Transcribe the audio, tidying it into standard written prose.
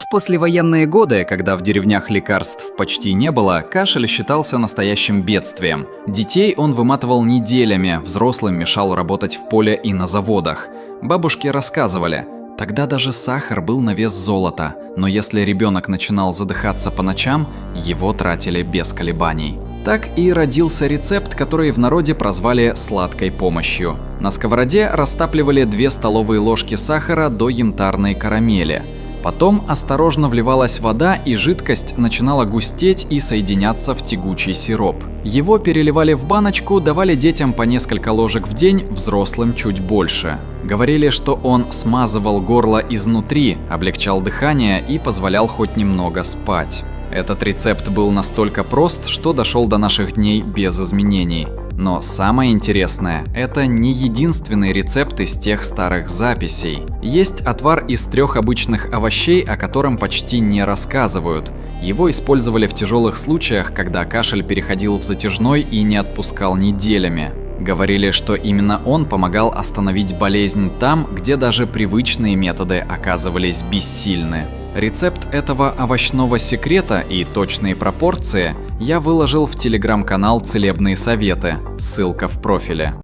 В послевоенные годы, когда в деревнях лекарств почти не было, кашель считался настоящим бедствием. Детей он выматывал неделями, взрослым мешал работать в поле и на заводах. Бабушки рассказывали, тогда даже сахар был на вес золота, но если ребенок начинал задыхаться по ночам, его тратили без колебаний. Так и родился рецепт, который в народе прозвали «сладкой помощью». На сковороде растапливали 2 столовые ложки сахара до янтарной карамели. Потом осторожно вливалась вода, и жидкость начинала густеть и соединяться в тягучий сироп. Его переливали в баночку, давали детям по несколько ложек в день, взрослым чуть больше. Говорили, что он смазывал горло изнутри, облегчал дыхание и позволял хоть немного спать. Этот рецепт был настолько прост, что дошел до наших дней без изменений. Но самое интересное, это не единственный рецепт из тех старых записей. Есть отвар из 3 обычных овощей, о котором почти не рассказывают. Его использовали в тяжелых случаях, когда кашель переходил в затяжной и не отпускал неделями. Говорили, что именно он помогал остановить болезнь там, где даже привычные методы оказывались бессильны. Рецепт этого овощного секрета и точные пропорции я выложил в телеграм-канал «Целебные советы», ссылка в профиле.